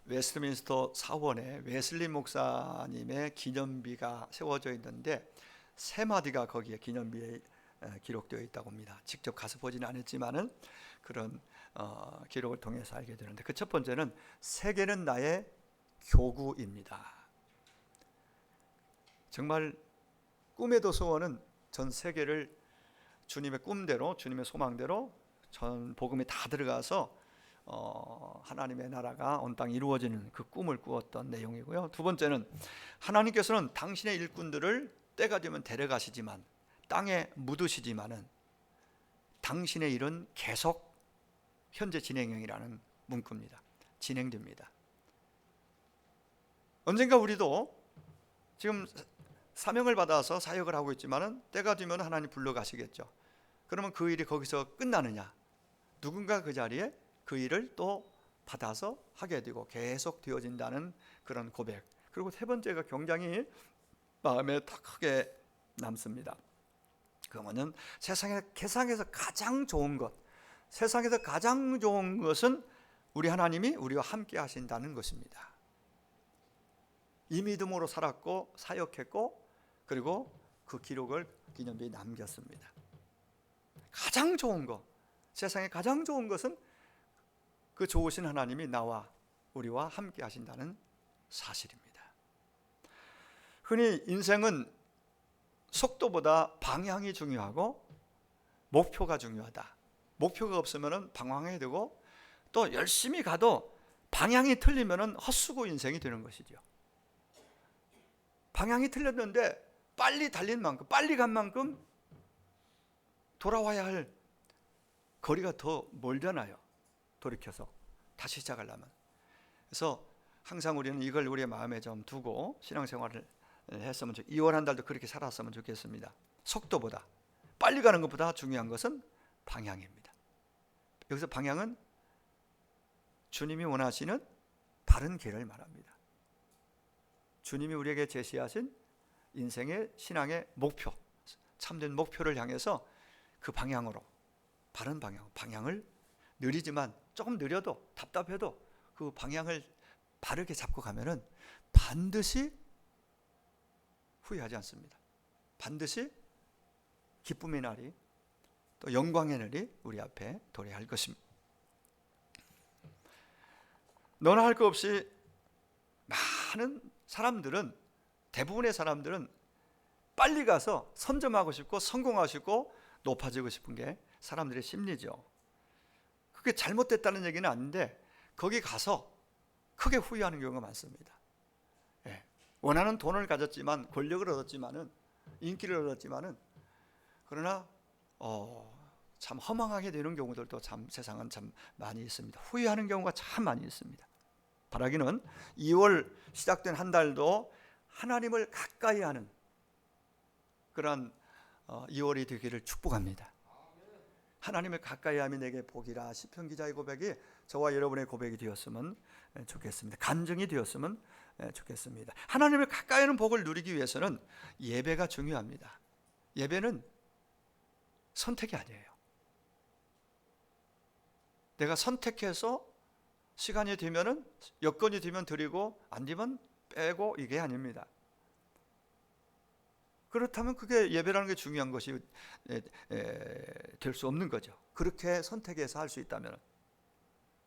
웨스트민스터 사원에 웨슬리 목사님의 기념비가 세워져 있는데 세 마디가 거기에 기념비에 기록되어 있다고 합니다. 직접 가서 보지는 않았지만은 그런 기록을 통해서 알게 되는데, 그 첫 번째는 세계는 나의 교구입니다. 정말 꿈에도 소원은 전 세계를 주님의 꿈대로, 주님의 소망대로 전 복음이 다 들어가서 하나님의 나라가 온 땅에 이루어지는 그 꿈을 꾸었던 내용이고요. 두 번째는 하나님께서는 당신의 일꾼들을 때가 되면 데려가시지만, 땅에 묻으시지만은 당신의 일은 계속 현재 진행형이라는 문구입니다. 진행됩니다. 언젠가 우리도 지금 사명을 받아서 사역을 하고 있지만은 때가 되면 하나님 불러가시겠죠. 그러면 그 일이 거기서 끝나느냐? 누군가 그 자리에 그 일을 또 받아서 하게 되고 계속 되어진다는 그런 고백. 그리고 세 번째가 굉장히 마음에 더 크게 남습니다. 그러면 세상에서 가장 좋은 것, 세상에서 가장 좋은 것은 우리 하나님이 우리와 함께 하신다는 것입니다. 이 믿음으로 살았고 사역했고, 그리고 그 기록을 기념비에 남겼습니다. 가장 좋은 것, 세상에 가장 좋은 것은 그 좋으신 하나님이 나와 우리와 함께 하신다는 사실입니다. 흔히 인생은 속도보다 방향이 중요하고 목표가 중요하다. 목표가 없으면 방황하게 되고, 또 열심히 가도 방향이 틀리면 헛수고 인생이 되는 것이죠. 방향이 틀렸는데 빨리 달린 만큼, 빨리 간 만큼 돌아와야 할 거리가 더 멀잖아요. 돌이켜서 다시 시작하려면. 그래서 항상 우리는 이걸 우리의 마음에 좀 두고 신앙생활을 했으면 2월 한 달도 그렇게 살았으면 좋겠습니다. 속도보다, 빨리 가는 것보다 중요한 것은 방향입니다. 여기서 방향은 주님이 원하시는 바른 길을 말합니다. 주님이 우리에게 제시하신 인생의 신앙의 목표, 참된 목표를 향해서 그 방향으로, 바른 방향을 느리지만, 조금 느려도 답답해도 그 방향을 바르게 잡고 가면은 반드시 후회하지 않습니다. 반드시 기쁨의 날이, 또 영광의 날이 우리 앞에 도래할 것입니다. 너나 할 것 없이 많은 사람들은, 대부분의 사람들은 빨리 가서 선점하고 싶고 성공하고 싶고 높아지고 싶은 게 사람들의 심리죠. 그게 잘못됐다는 얘기는 아닌데 거기 가서 크게 후회하는 경우가 많습니다. 원하는 돈을 가졌지만, 권력을 얻었지만은, 인기를 얻었지만은, 그러나 참 허망하게 되는 경우들도 참 세상은 참 많이 있습니다. 후회하는 경우가 참 많이 있습니다. 바라기는 2월 시작된 한 달도 하나님을 가까이 하는 그런 2월이 되기를 축복합니다. 하나님을 가까이 함이 내게 복이라. 시편 기자의 고백이 저와 여러분의 고백이 되었으면 좋겠습니다. 간증이 되었으면 좋겠습니다. 하나님을 가까이 하는 복을 누리기 위해서는 예배가 중요합니다. 예배는 선택이 아니에요. 내가 선택해서 시간이 되면은, 여건이 되면 드리고 안 되면 빼고, 이게 아닙니다. 그렇다면 그게 예배라는 게 중요한 것이 될 수 없는 거죠. 그렇게 선택해서 할 수 있다면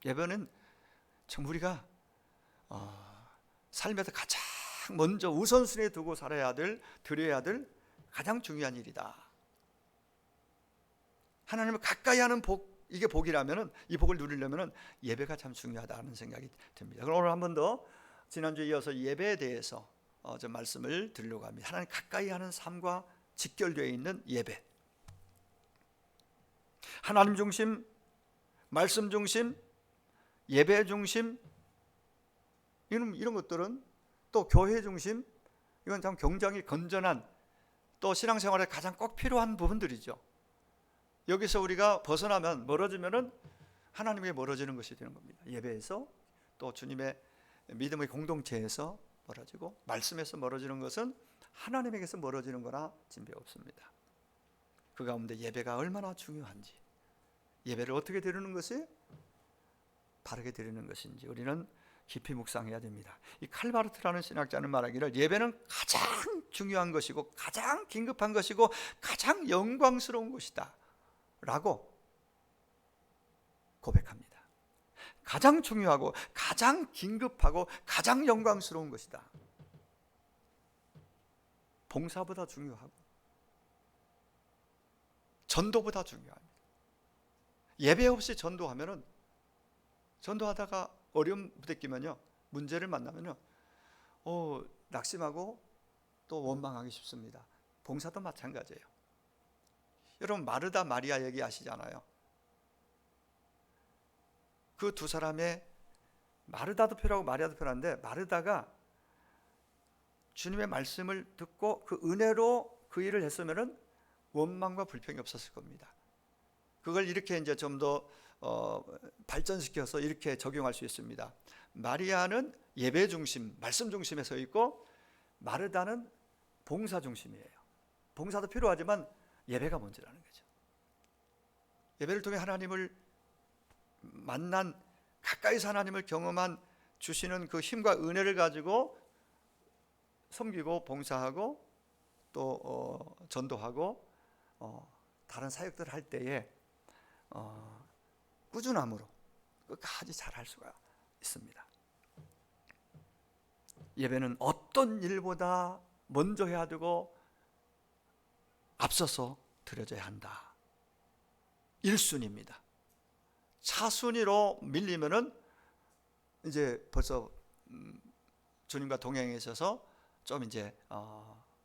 예배는 참 우리가 삶에서 가장 먼저 우선순위에 두고 살아야 될, 드려야 될 가장 중요한 일이다. 하나님을 가까이 하는 복, 이게 복이라면은, 이 복을 누리려면은 예배가 참 중요하다는 생각이 듭니다. 그럼 오늘 한 번 더 지난주에 이어서 예배에 대해서 좀 말씀을 드리려고 합니다. 하나님 가까이 하는 삶과 직결되어 있는 예배. 하나님 중심, 말씀 중심, 예배 중심, 이런 것들은, 또 교회 중심, 이건 참 굉장히 건전한, 또 신앙생활에 가장 꼭 필요한 부분들이죠. 여기서 우리가 벗어나면, 멀어지면은 하나님에게 멀어지는 것이 되는 겁니다. 예배에서, 또 주님의 믿음의 공동체에서 멀어지고, 말씀에서 멀어지는 것은 하나님에게서 멀어지는 거나 진배 없습니다. 그 가운데 예배가 얼마나 중요한지, 예배를 어떻게 드리는 것이 바르게 드리는 것인지 우리는 깊이 묵상해야 됩니다. 이 칼바르트라는 신학자는 말하기를 예배는 가장 중요한 것이고 가장 긴급한 것이고 가장 영광스러운 것이다 라고 고백합니다. 가장 중요하고 가장 긴급하고 가장 영광스러운 것이다. 봉사보다 중요하고 전도보다 중요합니다. 예배 없이 전도하다가 어려움 부대끼면요, 문제를 만나면요, 낙심하고 또 원망하기 쉽습니다. 봉사도 마찬가지예요. 여러분 마르다 마리아 얘기 아시잖아요. 그 두 사람의, 마르다도 필요하고 마리아도 필요한데, 마르다가 주님의 말씀을 듣고 그 은혜로 그 일을 했으면은 원망과 불평이 없었을 겁니다. 그걸 이렇게 이제 좀 더 발전시켜서 이렇게 적용할 수 있습니다. 마리아는 예배 중심, 말씀 중심에 서 있고 마르다는 봉사 중심이에요. 봉사도 필요하지만 예배가 먼저라는 거죠. 예배를 통해 하나님을 만난, 가까이서 하나님을 경험한 주시는 그 힘과 은혜를 가지고 섬기고 봉사하고 또 전도하고 다른 사역들을 할 때에 꾸준함으로 끝까지 잘할 수가 있습니다. 예배는 어떤 일보다 먼저 해야 되고 앞서서 드려져야 한다. 1순위입니다. 차순위로 밀리면은 이제 벌써 주님과 동행에 있어서 좀 이제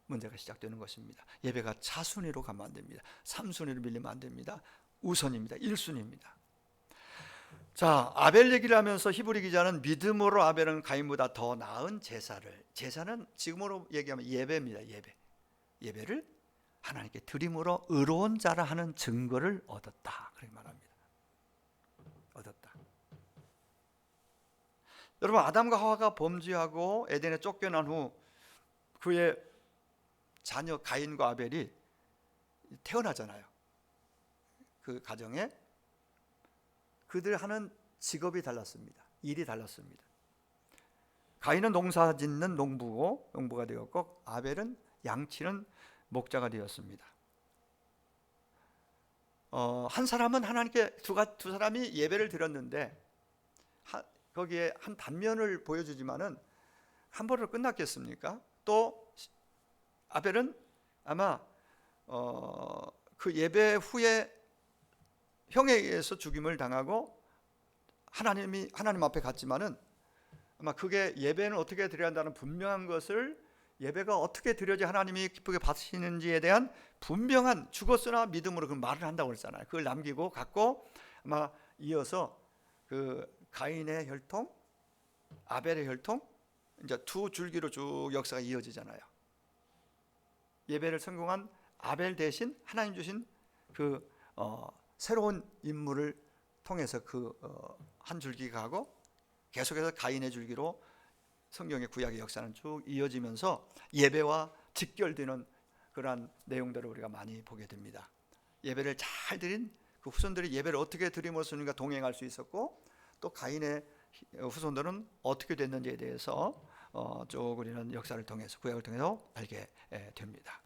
문제가 시작되는 것입니다. 예배가 차순위로 가면 안 됩니다. 3순위로 밀리면 안 됩니다. 우선입니다. 1순위입니다. 자, 아벨 얘기를 하면서 히브리 기자는 믿음으로 아벨은 가인보다 더 나은 제사는 지금으로 얘기하면 예배입니다. 예배를 하나님께 드림으로 의로운 자라 하는 증거를 얻었다, 그렇게 말합니다. 얻었다. 여러분, 아담과 하와가 범죄하고 에덴에 쫓겨난 후 그의 자녀 가인과 아벨이 태어나잖아요. 그 가정에 그들 하는 직업이 달랐습니다. 일이 달랐습니다. 가인은 농사 짓는 농부가 되었고 아벨은 양치는 목자가 되었습니다. 한 사람은 하나님께 두 사람이 예배를 드렸는데 거기에 한 단면을 보여주지만은 한 번으로 끝났겠습니까? 또 아벨은 아마 그 예배 후에 형에 의해서 죽임을 당하고 하나님 앞에 갔지만은 아마 그게 예배는 어떻게 드려야 한다는 분명한 것을, 예배가 어떻게 드려야 하나님이 기쁘게 받으시는지에 대한 분명한, 죽었으나 믿음으로 그 말을 한다고 그랬잖아요. 그걸 남기고 갔고 아마 이어서 그 가인의 혈통, 아벨의 혈통, 이제 두 줄기로 쭉 역사가 이어지잖아요. 예배를 성공한 아벨 대신 하나님 주신 그 새로운 인물을 통해서 그 한 줄기가 가고 계속해서 가인의 줄기로 성경의 구약의 역사는 쭉 이어지면서 예배와 직결되는 그러한 내용들을 우리가 많이 보게 됩니다. 예배를 잘 드린 그 후손들이 예배를 어떻게 드림으로써 우리가 동행할 수 있었고, 또 가인의 후손들은 어떻게 됐는지에 대해서 쭉 우리는 역사를 통해서, 구약을 통해서 알게 됩니다.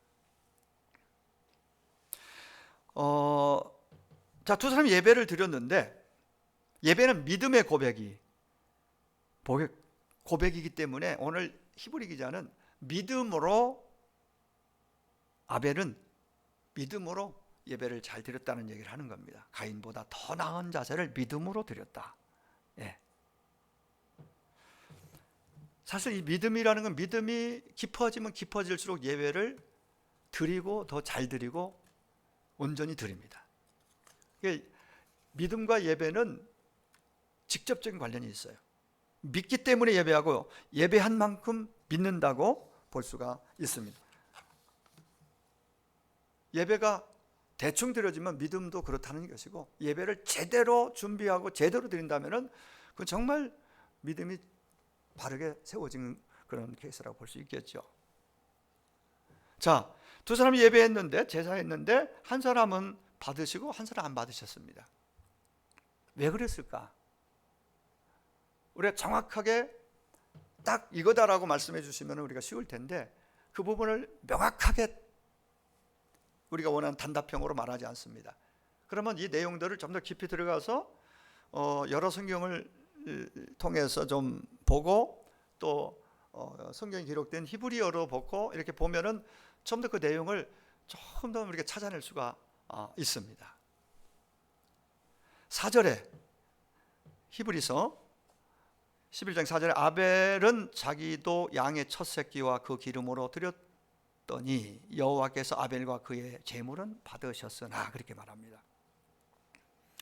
자, 두 사람이 예배를 드렸는데, 예배는 믿음의 고백이기 때문에 오늘 히브리 기자는 아벨은 믿음으로 예배를 잘 드렸다는 얘기를 하는 겁니다. 가인보다 더 나은 자세를 믿음으로 드렸다. 예. 사실 이 믿음이라는 건, 믿음이 깊어지면 깊어질수록 예배를 드리고 더 잘 드리고 온전히 드립니다. 믿음과 예배는 직접적인 관련이 있어요. 믿기 때문에 예배하고 예배한 만큼 믿는다고 볼 수가 있습니다. 예배가 대충 드려지면 믿음도 그렇다는 것이고, 예배를 제대로 준비하고 제대로 드린다면 그건 정말 믿음이 바르게 세워진 그런 케이스라고 볼 수 있겠죠. 자, 두 사람이 예배했는데, 제사했는데 한 사람은 받으시고 한 사람은 안 받으셨습니다. 왜 그랬을까? 우리가 정확하게 딱 이거다라고 말씀해 주시면 우리가 쉬울 텐데 그 부분을 명확하게 우리가 원하는 단답형으로 말하지 않습니다. 그러면 이 내용들을 좀 더 깊이 들어가서 여러 성경을 통해서 좀 보고 또 성경에 기록된 히브리어로 보고 이렇게 보면은 좀 더 그 내용을 조금 더 우리가 찾아낼 수가 있습니다. 4절에 히브리서 11장 4절에 아벨은 자기도 양의 첫 새끼와 그 기름으로 드렸더니 여호와께서 아벨과 그의 제물은 받으셨으나 그렇게 말합니다.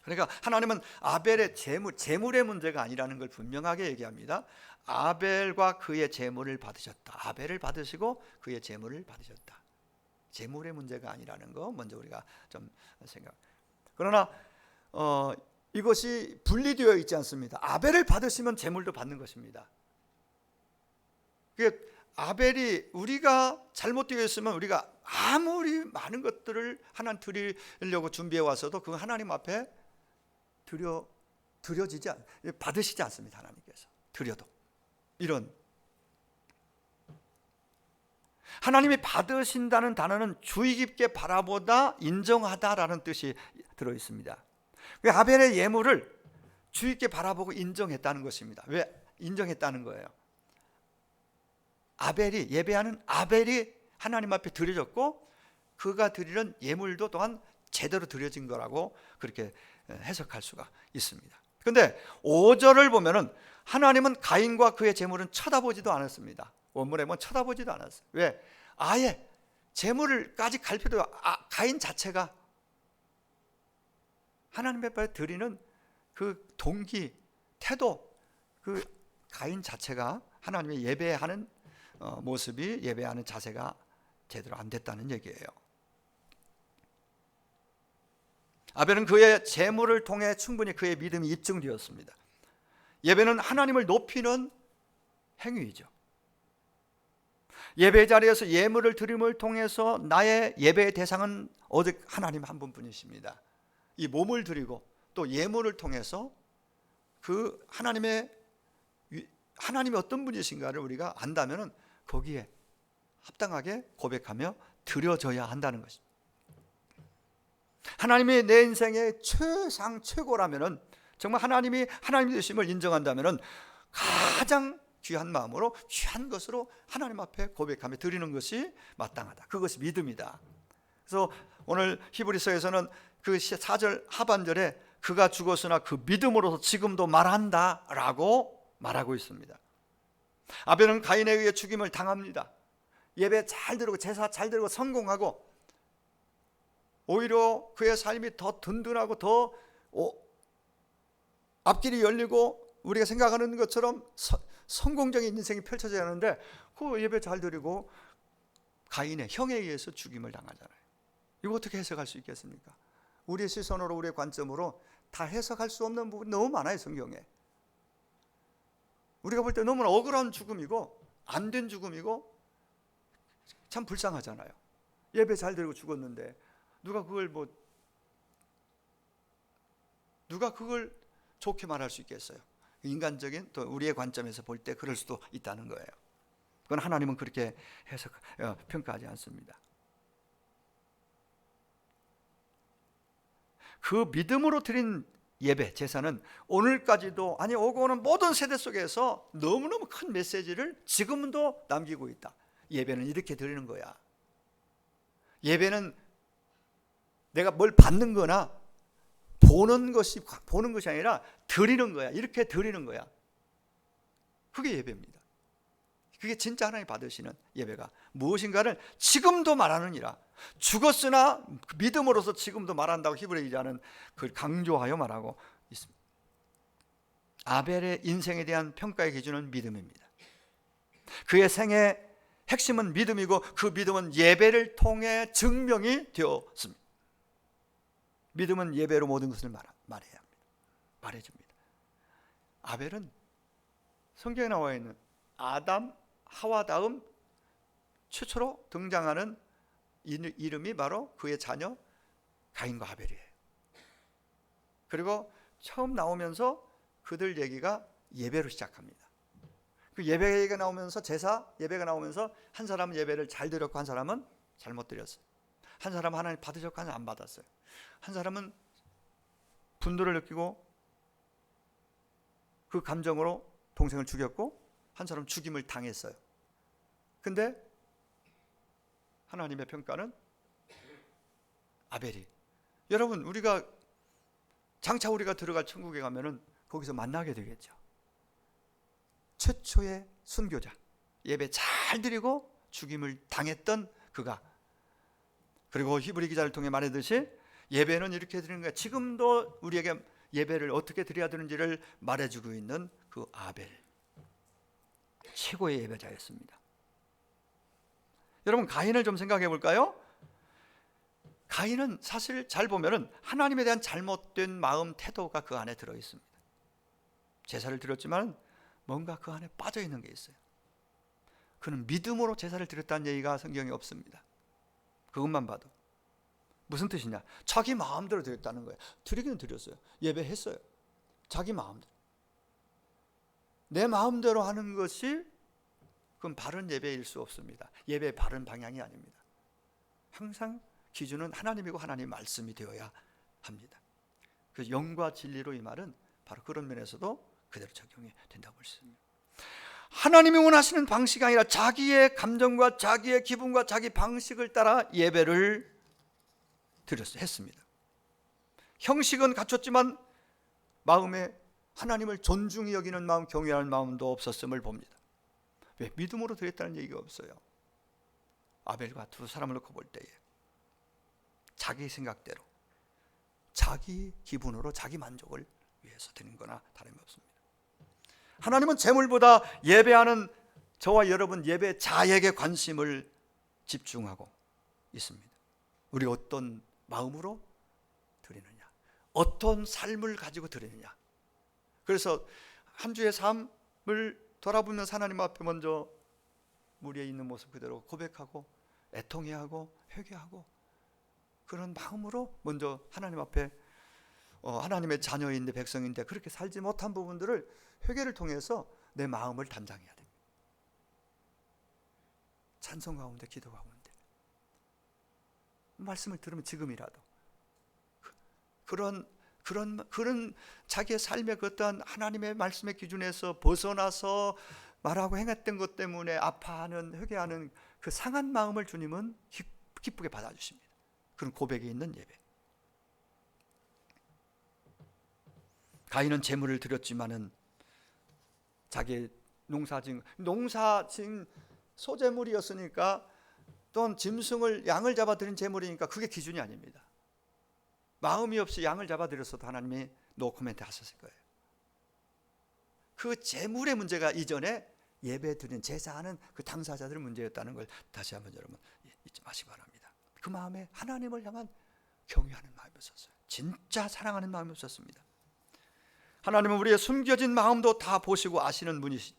그러니까 하나님은 아벨의 제물의 문제가 아니라는 걸 분명하게 얘기합니다. 아벨과 그의 제물을 받으셨다. 아벨을 받으시고 그의 제물을 받으셨다. 제물의 문제가 아니라는 거 먼저 우리가 좀 생각. 그러나 이것이 분리되어 있지 않습니다. 아벨을 받으시면 제물도 받는 것입니다. 아벨이 우리가 잘못되어 있으면 우리가 아무리 많은 것들을 하나님 드리려고 준비해 왔어도 그 하나님 앞에 받으시지 않습니다. 하나님께서 드려도 이런 하나님이 받으신다는 단어는 주의 깊게 바라보다 인정하다라는 뜻이 들어 있습니다. 아벨의 예물을 주의 깊게 바라보고 인정했다는 것입니다. 왜 인정했다는 거예요? 예배하는 아벨이 하나님 앞에 드려졌고 그가 드리는 예물도 또한 제대로 드려진 거라고 그렇게 해석할 수가 있습니다. 그런데 5절을 보면은 하나님은 가인과 그의 제물은 쳐다보지도 않았습니다. 원문에 보면 쳐다보지도 않았어요. 왜? 아예 제물을까지 갈 필요 가인 자체가 하나님 앞에 드리는 그 동기, 태도, 그 가인 자체가 하나님의 예배하는 모습이 예배하는 자세가 제대로 안 됐다는 얘기예요. 아벨은 그의 제물을 통해 충분히 그의 믿음이 입증되었습니다. 예배는 하나님을 높이는 행위이죠. 예배 자리에서 예물을 드림을 통해서 나의 예배의 대상은 오직 하나님 한 분뿐이십니다. 이 몸을 드리고 또 예물을 통해서 그 하나님이 어떤 분이신가를 우리가 안다면 거기에 합당하게 고백하며 드려져야 한다는 것입니다. 하나님이 내 인생의 최고라면 정말 하나님이 하나님 되심을 인정한다면 가장 귀한 마음으로 귀한 것으로 하나님 앞에 고백하며 드리는 것이 마땅하다. 그것이 믿음이다. 그래서 오늘 히브리서에서는 그 4절 하반절에 그가 죽었으나 그 믿음으로서 지금도 말한다 라고 말하고 있습니다. 아벨은 가인에 의해 죽임을 당합니다. 예배 잘 드리고 제사 잘 드리고 성공하고 오히려 그의 삶이 더 든든하고 더 앞길이 열리고 우리가 생각하는 것처럼 성공적인 인생이 펼쳐져야 하는데 그 예배 잘 드리고 가인의 형에 의해서 죽임을 당하잖아요. 이거 어떻게 해석할 수 있겠습니까? 우리의 시선으로 우리의 관점으로 다 해석할 수 없는 부분이 너무 많아요. 성경에 우리가 볼 때 너무나 억울한 죽음이고 안 된 죽음이고 참 불쌍하잖아요. 예배 잘 드리고 죽었는데 누가 그걸 좋게 말할 수 있겠어요? 인간적인 또 우리의 관점에서 볼 때 그럴 수도 있다는 거예요. 그건 하나님은 그렇게 평가하지 않습니다. 그 믿음으로 드린 예배, 제사는 오늘까지도 오고 오는 모든 세대 속에서 너무너무 큰 메시지를 지금도 남기고 있다. 예배는 이렇게 드리는 거야. 예배는 내가 뭘 받는 거나 보는 것이 아니라 드리는 거야. 이렇게 드리는 거야. 그게 예배입니다. 그게 진짜 하나님 받으시는 예배가 무엇인가를 지금도 말하느니라. 죽었으나 믿음으로서 지금도 말한다고 히브리 기자는 그걸 강조하여 말하고 있습니다. 아벨의 인생에 대한 평가의 기준은 믿음입니다. 그의 생의 핵심은 믿음이고 그 믿음은 예배를 통해 증명이 되었습니다. 믿음은 예배로 모든 것을 말해야 합니다. 말해줍니다. 아벨은 성경에 나와 있는 아담, 하와 다음 최초로 등장하는 이름이 바로 그의 자녀 가인과 아벨이에요. 그리고 처음 나오면서 그들 얘기가 예배로 시작합니다. 그 예배가 나오면서 제사 예배가 나오면서 한 사람은 예배를 잘 드렸고 한 사람은 잘못 드렸어요. 한 사람은 하나님 받으셨고 한 사람은 안 받았어요. 한 사람은 분노를 느끼고 그 감정으로 동생을 죽였고 한 사람은 죽임을 당했어요. 근데 하나님의 평가는 아벨이. 여러분, 우리가 장차 우리가 들어갈 천국에 가면은 거기서 만나게 되겠죠. 최초의 순교자, 예배 잘 드리고 죽임을 당했던 그가. 그리고 히브리 기자를 통해 말하듯이 예배는 이렇게 드리는 거야. 지금도 우리에게 예배를 어떻게 드려야 되는지를 말해주고 있는 그 아벨, 최고의 예배자였습니다. 여러분, 가인을 좀 생각해 볼까요? 가인은 사실 잘 보면은 하나님에 대한 잘못된 마음, 태도가 그 안에 들어 있습니다. 제사를 드렸지만 뭔가 그 안에 빠져 있는 게 있어요. 그는 믿음으로 제사를 드렸다는 얘기가 성경에 없습니다. 그것만 봐도. 무슨 뜻이냐? 자기 마음대로 드렸다는 거예요. 드리기는 드렸어요. 예배했어요. 자기 마음대로. 내 마음대로 하는 것이 그건 바른 예배일 수 없습니다. 예배의 바른 방향이 아닙니다. 항상 기준은 하나님이고 하나님의 말씀이 되어야 합니다. 그 영과 진리로 이 말은 바로 그런 면에서도 그대로 적용이 된다고 볼 수 있습니다. 하나님이 원하시는 방식이 아니라 자기의 감정과 자기의 기분과 자기 방식을 따라 예배를 했습니다. 형식은 갖췄지만 마음에 하나님을 존중히 여기는 마음, 경외하는 마음도 없었음을 봅니다. 왜? 믿음으로 드렸다는 얘기가 없어요. 아벨과 두 사람을 놓고 볼 때에 자기 생각대로, 자기 기분으로, 자기 만족을 위해서 드린 거나 다름이 없습니다. 하나님은 재물보다 예배하는 저와 여러분 예배자에게 관심을 집중하고 있습니다. 우리 어떤 마음으로 드리느냐, 어떤 삶을 가지고 드리느냐. 그래서 한 주의 삶을 돌아보면서 하나님 앞에 먼저 무리에 있는 모습 그대로 고백하고 애통해야 하고 회개하고 그런 마음으로 먼저 하나님 앞에 하나님의 자녀인데 백성인데 그렇게 살지 못한 부분들을 회개를 통해서 내 마음을 단장해야 됩니다. 찬송 가운데, 기도 가운데 말씀을 들으면 지금이라도 그런 자기의 삶의 그 어떠한 하나님의 말씀의 기준에서 벗어나서 말하고 행했던 것 때문에 아파하는, 회개하는 그 상한 마음을 주님은 기쁘게 받아주십니다. 그런 고백이 있는 예배. 가인은 제물을 드렸지만은 자기 농사진 소제물이었으니까 또는 짐승을 양을 잡아 드린 제물이니까 그게 기준이 아닙니다. 마음이 없이 양을 잡아 드렸어도 하나님이 노코멘트 하셨을 거예요. 그 제물의 문제가 이전에 예배 드린 제사하는 그 당사자들의 문제였다는 걸 다시 한번 여러분 잊지 마시기 바랍니다. 그 마음에 하나님을 향한 경외하는 마음이 없었어요. 진짜 사랑하는 마음이 없었습니다. 하나님은 우리의 숨겨진 마음도 다 보시고 아시는 분이시.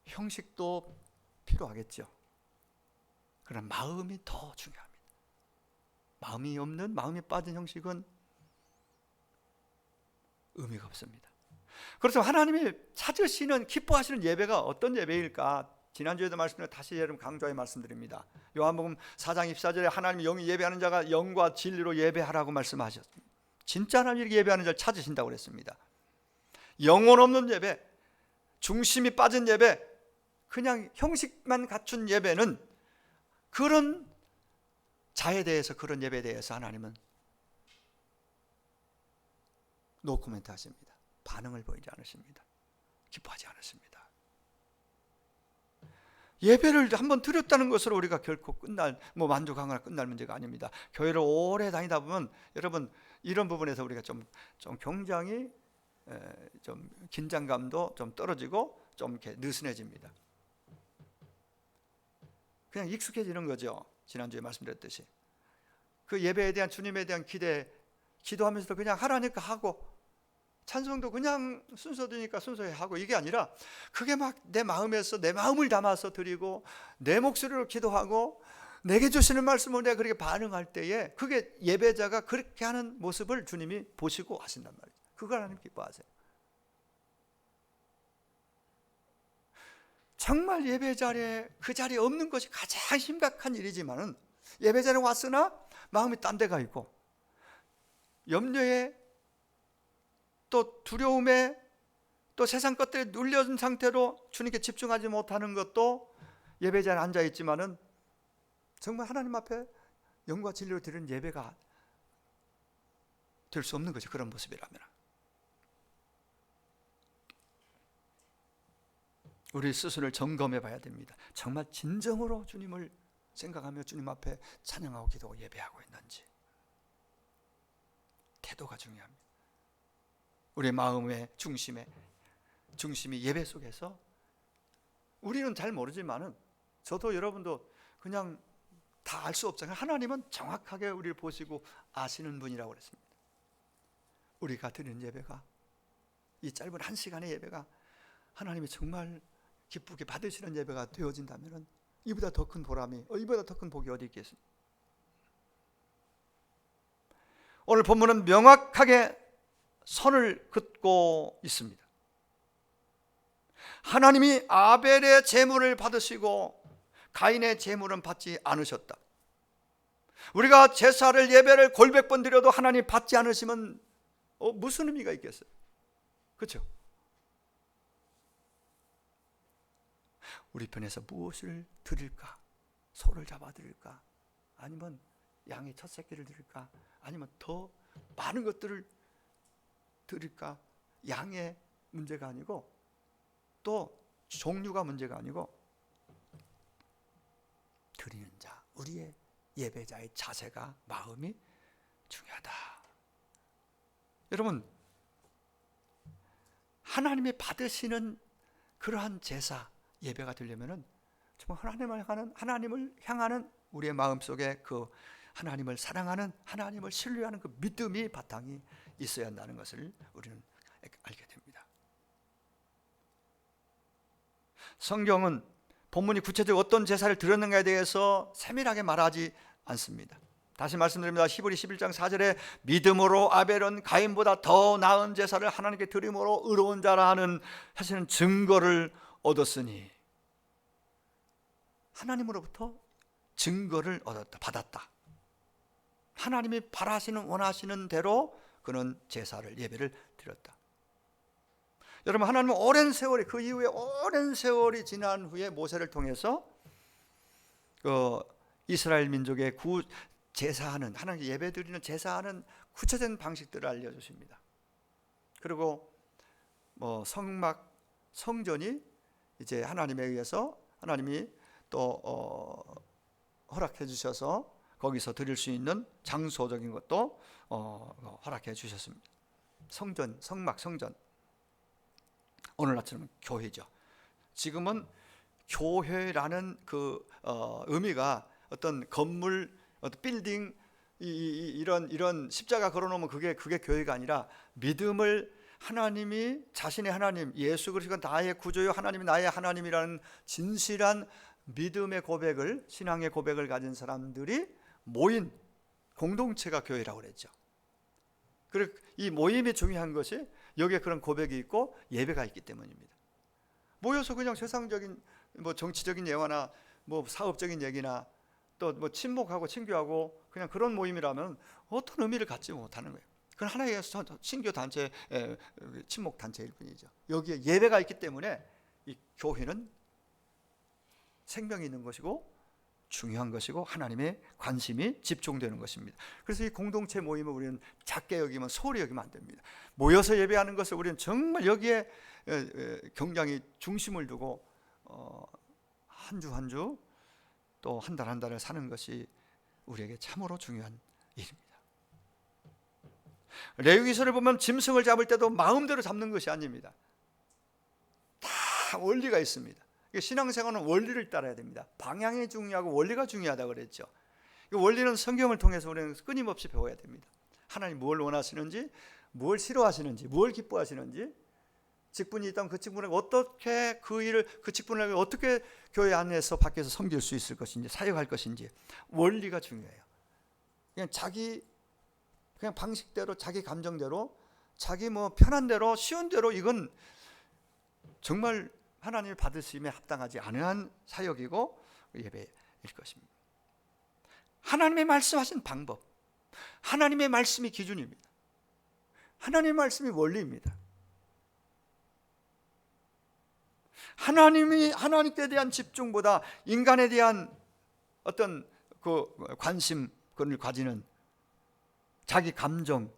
형식도 필요하겠죠. 그러나 마음이 더 중요합니다. 마음이 없는, 마음이 빠진 형식은 의미가 없습니다. 그래서 하나님이 찾으시는, 기뻐하시는 예배가 어떤 예배일까? 지난주에도 말씀드렸는데 다시 여러분 강조해 말씀드립니다. 요한복음 4장 24절에 하나님이 영이 예배하는 자가 영과 진리로 예배하라고 말씀하셨습니다. 진짜 하나님이 예배하는 자를 찾으신다고 그랬습니다. 영혼 없는 예배, 중심이 빠진 예배, 그냥 형식만 갖춘 예배는 그런 자에 대해서, 그런 예배에 대해서 하나님은 노코멘트 하십니다. 반응을 보이지 않으십니다. 기뻐하지 않으십니다. 예배를 한번 드렸다는 것으로 우리가 결코 만족하거나 끝날 문제가 아닙니다. 교회를 오래 다니다 보면 여러분 이런 부분에서 우리가 좀 굉장히 좀 긴장감도 좀 떨어지고 좀 이렇게 느슨해집니다. 그냥 익숙해지는 거죠. 지난주에 말씀드렸듯이 그 예배에 대한, 주님에 대한 기대, 기도하면서도 그냥 하라니까 하고, 찬송도 그냥 순서되니까 순서에 하고, 이게 아니라 그게 막 내 마음에서 내 마음을 담아서 드리고 내 목소리로 기도하고 내게 주시는 말씀을 내가 그렇게 반응할 때에 그게 예배자가 그렇게 하는 모습을 주님이 보시고 하신단 말이죠. 그걸 하나님 기뻐하세요. 정말 예배 자리에 그 자리에 없는 것이 가장 심각한 일이지만은 예배 자리에 왔으나 마음이 딴 데가 있고 염려에 또 두려움에 또 세상 것들에 눌려진 상태로 주님께 집중하지 못하는 것도 예배 자리에 앉아 있지만은 정말 하나님 앞에 영과 진리로 드리는 예배가 될 수 없는 거죠. 그런 모습이라면 우리 스스로를 점검해 봐야 됩니다. 정말 진정으로 주님을 생각하며 주님 앞에 찬양하고 기도하고 예배하고 있는지. 태도가 중요합니다. 우리의 마음의 중심이 예배 속에서 우리는 잘 모르지만은 저도 여러분도 그냥 다 알 수 없잖아요. 하나님은 정확하게 우리를 보시고 아시는 분이라고 그랬습니다. 우리가 드리는 예배가 이 짧은 한 시간의 예배가 하나님이 정말 기쁘게 받으시는 예배가 되어진다면 이보다 더 큰 보람이 이보다 더 큰 복이 어디 있겠습니까? 오늘 본문은 명확하게 선을 긋고 있습니다. 하나님이 아벨의 제물을 받으시고 가인의 제물은 받지 않으셨다. 우리가 제사를 예배를 골백 번 드려도 하나님 받지 않으시면 무슨 의미가 있겠어요? 그렇죠? 우리 편에서 무엇을 드릴까? 소를 잡아 드릴까? 아니면 양의 첫 새끼를 드릴까? 아니면 더 많은 것들을 드릴까? 양의 문제가 아니고 또 종류가 문제가 아니고 드리는 자, 우리의 예배자의 자세가 마음이 중요하다. 여러분, 하나님이 받으시는 그러한 제사 예배가 되려면은 정말 하나님을 향하는 우리의 마음 속에 그 하나님을 사랑하는, 하나님을 신뢰하는 그 믿음이 바탕이 있어야 한다는 것을 우리는 알게 됩니다. 성경은 본문이 구체적으로 어떤 제사를 드렸는가에 대해서 세밀하게 말하지 않습니다. 다시 말씀드립니다. 히브리 11장 4절에 믿음으로 아벨은 가인보다 더 나은 제사를 하나님께 드림으로 의로운 자라 하시는 증거를 얻었으니, 하나님으로부터 증거를 받았다. 하나님이 바라시는 원하시는 대로 그는 제사를 예배를 드렸다. 여러분, 하나님은 오랜 세월이 그 이후에 오랜 세월이 지난 후에 모세를 통해서 이스라엘 민족의 제사하는, 하나님께 예배드리는 제사하는 구체적인 방식들을 알려주십니다. 그리고 성전이 이제 하나님에 의해서 하나님이 또 허락해 주셔서 거기서 드릴 수 있는 장소적인 것도 허락해 주셨습니다. 성전. 오늘날처럼 교회죠. 지금은 교회라는 그 의미가 어떤 건물, 어떤 빌딩, 이런 십자가 걸어놓으면 그게 교회가 아니라 믿음을 하나님이 자신의 하나님, 예수 그리스도가 나의 구조요, 하나님이 나의 하나님이라는 진실한 믿음의 고백을, 신앙의 고백을 가진 사람들이 모인 공동체가 교회라고 그랬죠. 그리고 이 모임이 중요한 것이 여기에 그런 고백이 있고 예배가 있기 때문입니다. 모여서 그냥 세상적인 정치적인 예화나 사업적인 얘기나 또 친목하고 친교하고 그냥 그런 모임이라면 어떤 의미를 갖지 못하는 거예요. 그건 하나의 신교 단체, 친목 단체일 뿐이죠. 여기에 예배가 있기 때문에 이 교회는 생명이 있는 것이고 중요한 것이고 하나님의 관심이 집중되는 것입니다. 그래서 이 공동체 모임을 우리는 작게 여기면 소홀히 여기면 안 됩니다. 모여서 예배하는 것을 우리는 정말 여기에 굉장히 중심을 두고 한 주 한 주 또 한 달 한 달을 사는 것이 우리에게 참으로 중요한 일입니다. 레위기서를 보면 짐승을 잡을 때도 마음대로 잡는 것이 아닙니다. 다 원리가 있습니다. 신앙생활은 원리를 따라야 됩니다. 방향이 중요하고 원리가 중요하다고 그랬죠. 원리는 성경을 통해서 우리는 끊임없이 배워야 됩니다. 하나님 뭘 원하시는지, 뭘 싫어하시는지, 뭘 기뻐하시는지, 직분이 있다면 그 직분을 어떻게 그 직분을 어떻게 교회 안에서 밖에서 섬길 수 있을 것인지, 사역할 것인지, 원리가 중요해요. 그냥 방식대로, 자기 감정대로, 자기 편한 대로, 쉬운 대로, 이건 정말 하나님의 받으심에 합당하지 않은 사역이고 예배일 것입니다. 하나님의 말씀하신 방법, 하나님의 말씀이 기준입니다. 하나님의 말씀이 원리입니다. 하나님께 대한 집중보다 인간에 대한 어떤 그 관심을 가지는 자기 감정,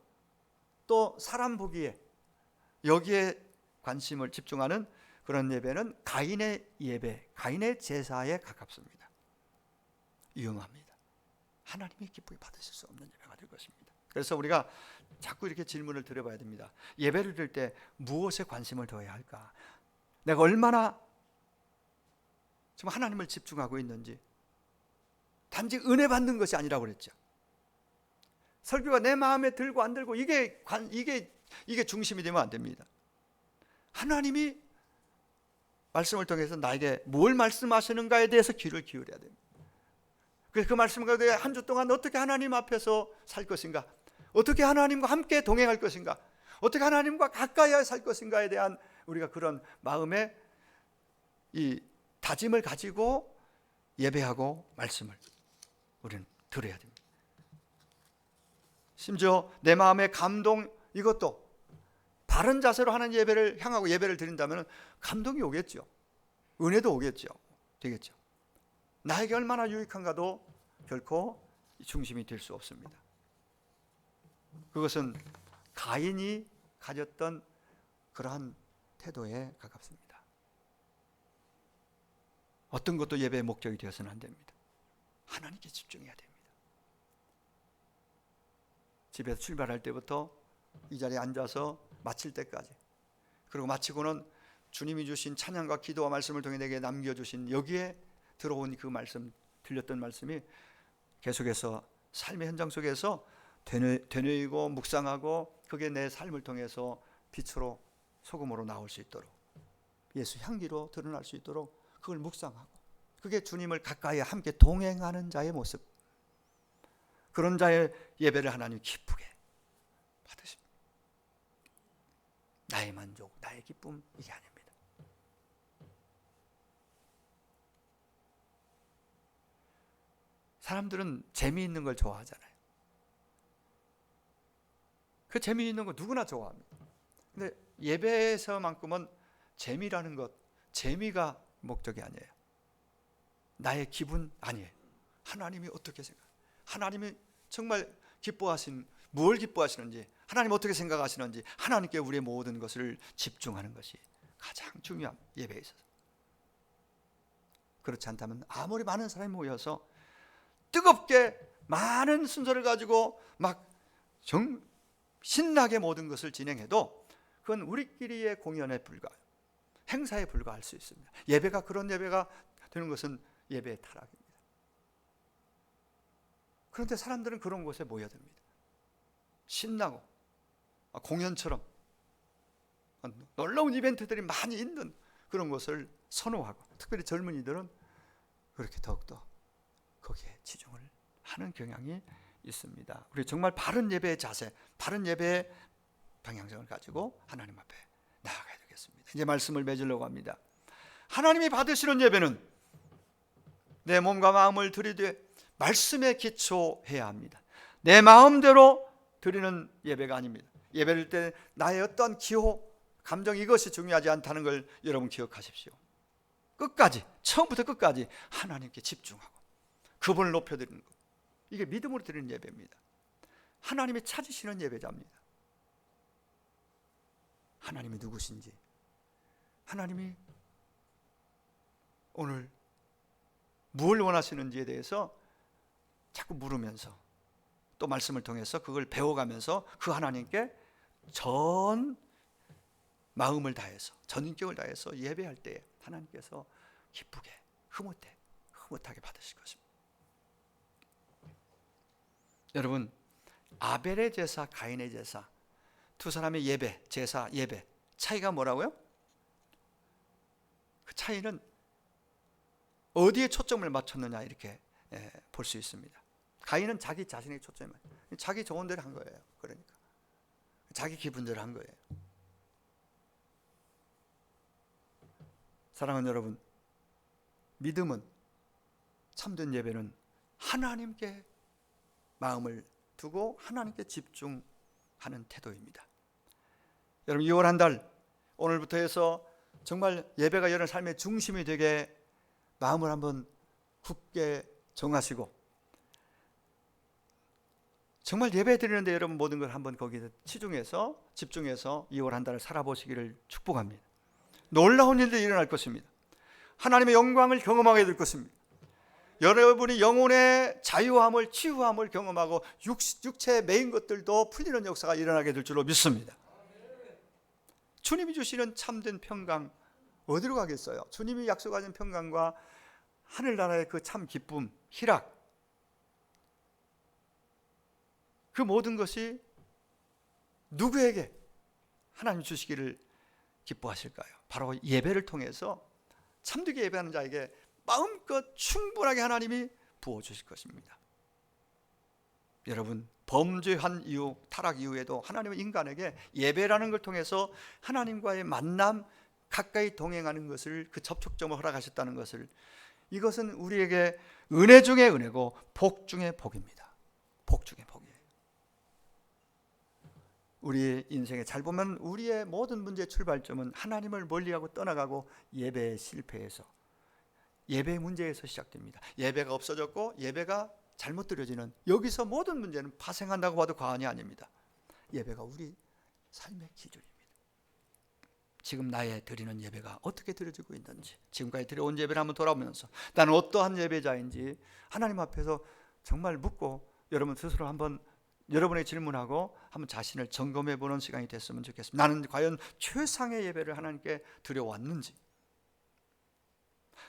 또 사람 보기에 여기에 관심을 집중하는 그런 예배는 가인의 예배, 가인의 제사에 가깝습니다. 위험합니다. 하나님이 기쁘게 받으실 수 없는 예배가 될 것입니다. 그래서 우리가 자꾸 이렇게 질문을 드려봐야 됩니다. 예배를 드릴 때 무엇에 관심을 둬야 할까? 내가 얼마나 지금 하나님을 집중하고 있는지. 단지 은혜 받는 것이 아니라고 그랬죠. 설교가 내 마음에 들고 안 들고 이게 중심이 되면 안 됩니다. 하나님이 말씀을 통해서 나에게 뭘 말씀하시는가에 대해서 귀를 기울여야 됩니다. 그래서 그 말씀 가운데 한 주 동안 어떻게 하나님 앞에서 살 것인가, 어떻게 하나님과 함께 동행할 것인가, 어떻게 하나님과 가까이 살 것인가에 대한 우리가 그런 마음의 이 다짐을 가지고 예배하고 말씀을 우리는 들어야 됩니다. 심지어 내 마음의 감동, 이것도 바른 자세로 하는 예배를 향하고 예배를 드린다면 감동이 오겠죠. 은혜도 오겠죠. 되겠죠. 나에게 얼마나 유익한가도 결코 중심이 될 수 없습니다. 그것은 가인이 가졌던 그러한 태도에 가깝습니다. 어떤 것도 예배의 목적이 되어서는 안 됩니다. 하나님께 집중해야 됩니다. 집에서 출발할 때부터 이 자리에 앉아서 마칠 때까지, 그리고 마치고는 주님이 주신 찬양과 기도와 말씀을 통해 내게 남겨주신 여기에 들어온 그 말씀, 들렸던 말씀이 계속해서 삶의 현장 속에서 되뇌이고 묵상하고 그게 내 삶을 통해서 빛으로 소금으로 나올 수 있도록, 예수 향기로 드러날 수 있도록 그걸 묵상하고, 그게 주님을 가까이 함께 동행하는 자의 모습, 그런 자의 예배를 하나님 기쁘게 받으십니다. 나의 만족, 나의 기쁨, 이게 아닙니다. 사람들은 재미있는 걸 좋아하잖아요. 그 재미있는 거 누구나 좋아합니다. 근데 예배에서만큼은 재미라는 것, 재미가 목적이 아니에요. 나의 기분 아니에요. 하나님이 어떻게 생각해요? 하나님이 정말 뭘 기뻐하시는지, 하나님 어떻게 생각하시는지, 하나님께 우리의 모든 것을 집중하는 것이 가장 중요한 예배에 있어서. 그렇지 않다면 아무리 많은 사람이 모여서 뜨겁게 많은 순서를 가지고 막 신나게 모든 것을 진행해도 그건 우리끼리의 공연에 불과해요. 행사에 불과할 수 있습니다. 예배가 그런 예배가 되는 것은 예배의 타락입니다. 그런데 사람들은 그런 곳에 모여듭니다. 신나고 공연처럼 놀라운 이벤트들이 많이 있는 그런 것을 선호하고, 특별히 젊은이들은 그렇게 더욱더 거기에 치중을 하는 경향이 있습니다. 우리 정말 바른 예배의 자세, 바른 예배의 방향성을 가지고 하나님 앞에 나아가야 되겠습니다. 이제 말씀을 맺으려고 합니다. 하나님이 받으시는 예배는 내 몸과 마음을 들이되 말씀에 기초해야 합니다. 내 마음대로 드리는 예배가 아닙니다. 예배를 때 나의 어떤 기호, 감정, 이것이 중요하지 않다는 걸 여러분 기억하십시오. 끝까지, 처음부터 끝까지 하나님께 집중하고 그분을 높여드리는 것, 이게 믿음으로 드리는 예배입니다. 하나님이 찾으시는 예배자입니다. 하나님이 누구신지, 하나님이 오늘 무엇을 원하시는지에 대해서 자꾸 물으면서, 또 말씀을 통해서 그걸 배워가면서 그 하나님께 전 마음을 다해서, 전 인격을 다해서 예배할 때 하나님께서 기쁘게 흐뭇하게 받으실 것입니다. 여러분, 아벨의 제사, 가인의 제사, 두 사람의 예배, 제사, 예배 차이가 뭐라고요? 그 차이는 어디에 초점을 맞췄느냐, 이렇게 볼 수 있습니다. 가인은 자기 자신의 초점을, 자기 좋은 대로 한 거예요. 그러니까 자기 기분대로 한 거예요. 사랑하는 여러분, 믿음은, 참된 예배는 하나님께 마음을 두고 하나님께 집중하는 태도입니다. 여러분, 2월 한 달 오늘부터 해서 정말 예배가 여러분 삶의 중심이 되게 마음을 한번 굳게 정하시고, 정말 예배 드리는데 여러분 모든 걸 한번 거기에 치중해서 집중해서 2월 한 달을 살아보시기를 축복합니다. 놀라운 일들이 일어날 것입니다. 하나님의 영광을 경험하게 될 것입니다. 여러분이 영혼의 자유함을, 치유함을 경험하고 육체의 매인 것들도 풀리는 역사가 일어나게 될 줄로 믿습니다. 주님이 주시는 참된 평강 어디로 가겠어요? 주님이 약속하신 평강과 하늘나라의 그 참 기쁨, 희락, 그 모든 것이 누구에게 하나님 주시기를 기뻐하실까요? 바로 예배를 통해서 참되게 예배하는 자에게 마음껏 충분하게 하나님이 부어주실 것입니다. 여러분, 범죄한 이후, 타락 이후에도 하나님은 인간에게 예배라는 걸 통해서 하나님과의 만남, 가까이 동행하는 것을, 그 접촉점을 허락하셨다는 것을, 이것은 우리에게 은혜 중에 은혜고 복 중에 복입니다. 복 중에 복이에요. 우리의 인생에 잘 보면 우리의 모든 문제의 출발점은 하나님을 멀리하고 떠나가고 예배의 실패에서, 예배의 문제에서 시작됩니다. 예배가 없어졌고 예배가 잘못 드려지는, 여기서 모든 문제는 파생한다고 봐도 과언이 아닙니다. 예배가 우리 삶의 기준입니다. 지금 나의 드리는 예배가 어떻게 드려지고 있는지, 지금까지 드려온 예배를 한번 돌아보면서 나는 어떠한 예배자인지 하나님 앞에서 정말 묻고, 여러분 스스로 한번 여러분의 질문하고 한번 자신을 점검해 보는 시간이 됐으면 좋겠습니다. 나는 과연 최상의 예배를 하나님께 드려왔는지,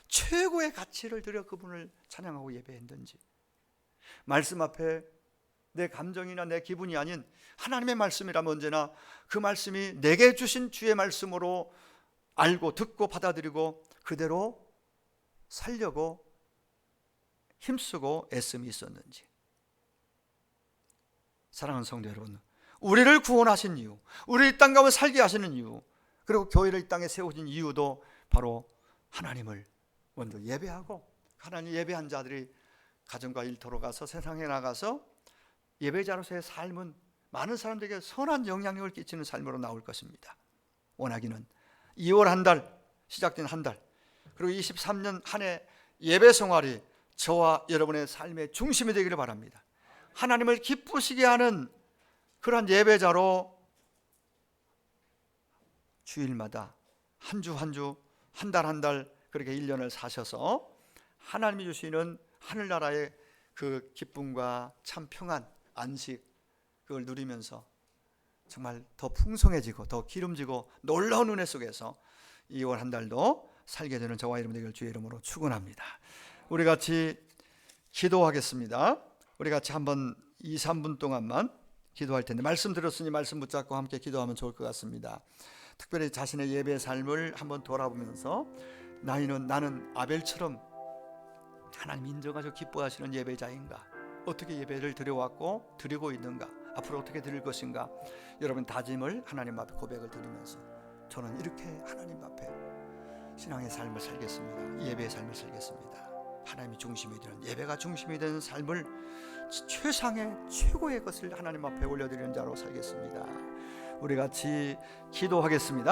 최고의 가치를 드려 그분을 찬양하고 예배했는지, 말씀 앞에 내 감정이나 내 기분이 아닌 하나님의 말씀이라면 언제나 그 말씀이 내게 주신 주의 말씀으로 알고 듣고 받아들이고 그대로 살려고 힘쓰고 애씀이 있었는지. 사랑하는 성도 여러분, 우리를 구원하신 이유, 우리를 이 땅 가운데 살게 하시는 이유, 그리고 교회를 이 땅에 세우신 이유도 바로 하나님을 먼저 예배하고, 하나님 예배한 자들이 가정과 일터로 가서 세상에 나가서 예배자로서의 삶은 많은 사람들에게 선한 영향력을 끼치는 삶으로 나올 것입니다. 원하기는 2월 한 달, 시작된 한 달, 그리고 23년 한 해 예배 생활이 저와 여러분의 삶의 중심이 되기를 바랍니다. 하나님을 기쁘시게 하는 그러한 예배자로 주일마다 한 주 한 주, 한 달 한 달 그렇게 1년을 사셔서 하나님이 주시는 하늘나라의 그 기쁨과 참 평안, 안식, 그걸 누리면서 정말 더 풍성해지고 더 기름지고 놀라운 은혜 속에서 2월 한 달도 살게 되는 저와 여러분 되기를 주의 이름으로 축원합니다. 우리 같이 기도하겠습니다. 우리 같이 한번 2, 3분 동안만 기도할 텐데, 말씀 들었으니 말씀 붙잡고 함께 기도하면 좋을 것 같습니다. 특별히 자신의 예배 삶을 한번 돌아보면서 나는 아벨처럼 하나님 인정하시고 기뻐하시는 예배자인가? 어떻게 예배를 드려왔고 드리고 있는가? 앞으로 어떻게 드릴 것인가? 여러분 다짐을 하나님 앞에 고백을 드리면서 저는 이렇게 하나님 앞에 신앙의 삶을 살겠습니다. 예배의 삶을 살겠습니다. 하나님이 중심이 되는, 예배가 중심이 되는 삶을, 최상의 최고의 것을 하나님 앞에 올려드리는 자로 살겠습니다. 우리 같이 기도하겠습니다.